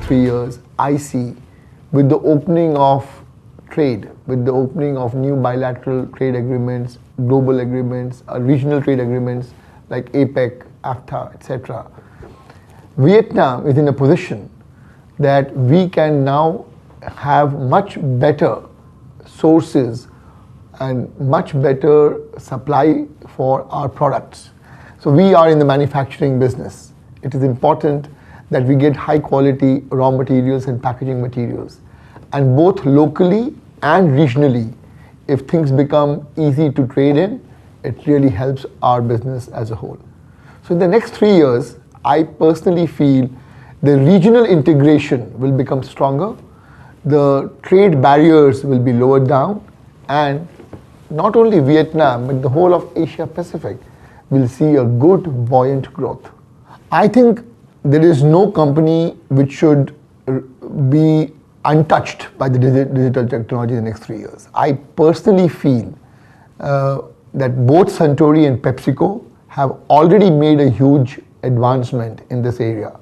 3 years, I see with the opening of trade, with the opening of new bilateral trade agreements, global agreements, regional trade agreements like APEC, AFTA, etc. Vietnam is in a position that we can now have much better sources and much better supply for our products. So we are in the manufacturing business. It is important that we get high quality raw materials and packaging materials. And both locally and regionally, if things become easy to trade in, it really helps our business as a whole. So in the next 3 years, I personally feel the regional integration will become stronger, the trade barriers will be lowered down, and not only Vietnam, but the whole of Asia Pacific will see a good, buoyant growth. I think there is no company which should be untouched by the digital technology in the next 3 years. I personally feel that both Suntory and PepsiCo have already made a huge advancement in this area.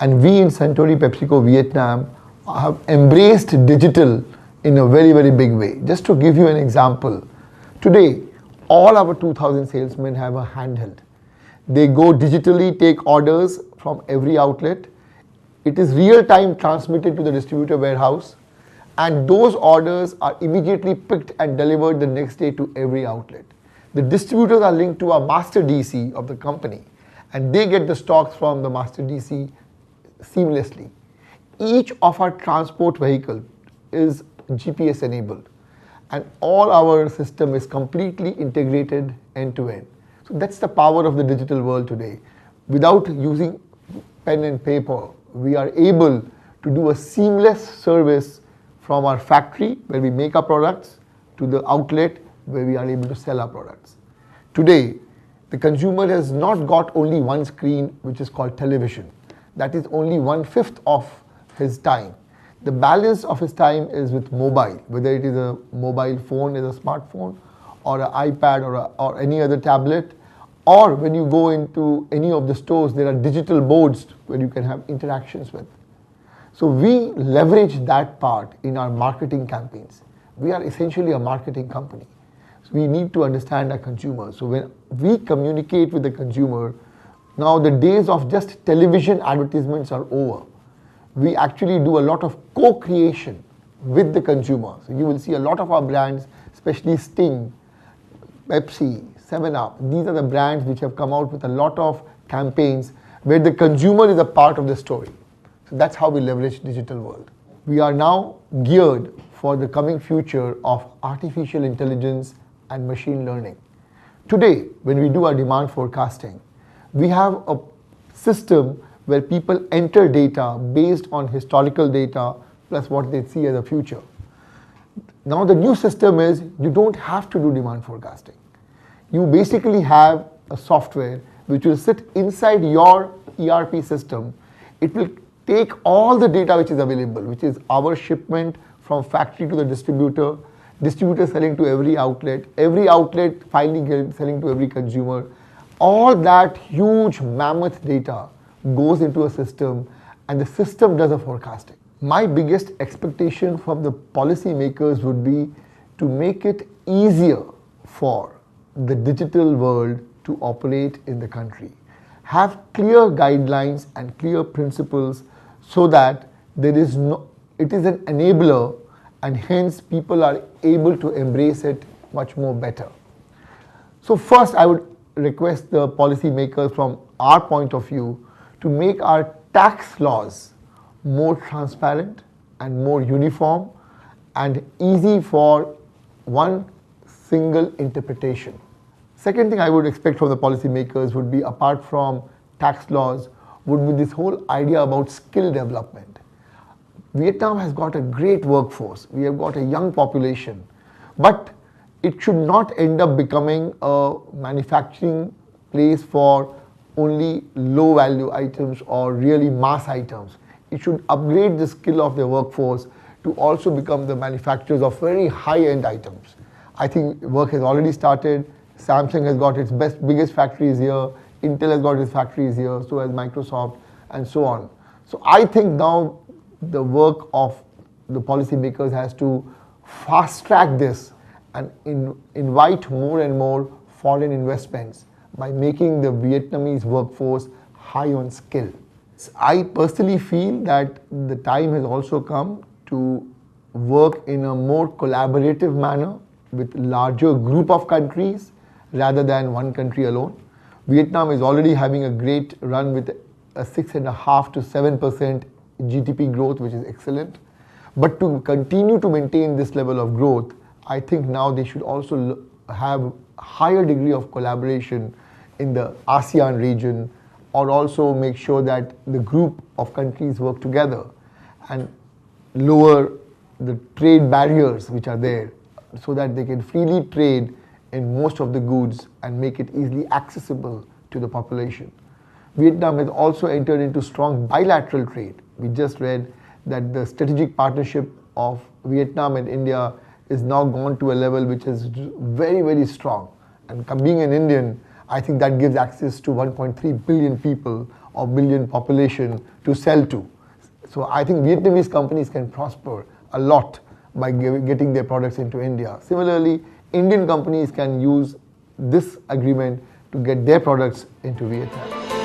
And we in Suntory PepsiCo Vietnam have embraced digital in a very, very big way. Just to give you an example, today, all our 2,000 salesmen have a handheld. They go digitally, take orders from every outlet. It is real-time transmitted to the distributor warehouse, and those orders are immediately picked and delivered the next day to every outlet. The distributors are linked to a master DC of the company, and they get the stocks from the master DC seamlessly. Each of our transport vehicle is GPS enabled, and all our system is completely integrated end to end. So that's the power of the digital world today. Without using pen and paper, we are able to do a seamless service from our factory where we make our products to the outlet where we are able to sell our products. Today, the consumer has not got only one screen, which is called television. That is only 1/5 of his time. The balance of his time is with mobile, whether it is a mobile phone, is a smartphone, or an iPad, or any other tablet, or when you go into any of the stores, there are digital boards where you can have interactions with. So we leverage that part in our marketing campaigns. We are essentially a marketing company. So we need to understand our consumers. So when we communicate with the consumer, now the days of just television advertisements are over. We actually do a lot of co-creation with the consumer. So you will see a lot of our brands, especially Sting, Pepsi, 7-Up. These are the brands which have come out with a lot of campaigns where the consumer is a part of the story. So that's how we leverage digital world. We are now geared for the coming future of artificial intelligence and machine learning. Today, when we do our demand forecasting, we have a system where people enter data based on historical data plus what they see as a future. Now the new system is you don't have to do demand forecasting. You basically have a software which will sit inside your ERP system. It will take all the data which is available, which is our shipment from factory to the distributor, distributor selling to every outlet finally selling to every consumer. All that huge mammoth data goes into a system, and the system does a forecasting. My biggest expectation from the policymakers would be to make it easier for the digital world to operate in the country. Have clear guidelines and clear principles so that it is an enabler, and hence people are able to embrace it much more better. So first I would request the policymakers from our point of view to make our tax laws more transparent and more uniform and easy for one single interpretation. Second thing I would expect from the policymakers would be, apart from tax laws, would be this whole idea about skill development. Vietnam has got a great workforce. We have got a young population, but it should not end up becoming a manufacturing place for only low value items or really mass items. It should upgrade the skill of their workforce to also become the manufacturers of very high-end items. I think work has already started. Samsung has got its biggest factories here. Intel has got its factories here, so has Microsoft, and so on. So I think now the work of the policymakers has to fast track this and invite more and more foreign investments by making the Vietnamese workforce high on skill. I personally feel that the time has also come to work in a more collaborative manner with larger group of countries rather than one country alone. Vietnam is already having a great run with a 6.5% to 7% GDP growth, which is excellent. But to continue to maintain this level of growth, I think now they should also have a higher degree of collaboration in the ASEAN region, or also make sure that the group of countries work together and lower the trade barriers which are there so that they can freely trade in most of the goods and make it easily accessible to the population. Vietnam has also entered into strong bilateral trade. We just read that the strategic partnership of Vietnam and India is now gone to a level which is very, very strong. And being an Indian, I think that gives access to 1.3 billion people or billion population to sell to. So I think Vietnamese companies can prosper a lot by getting their products into India. Similarly, Indian companies can use this agreement to get their products into Vietnam.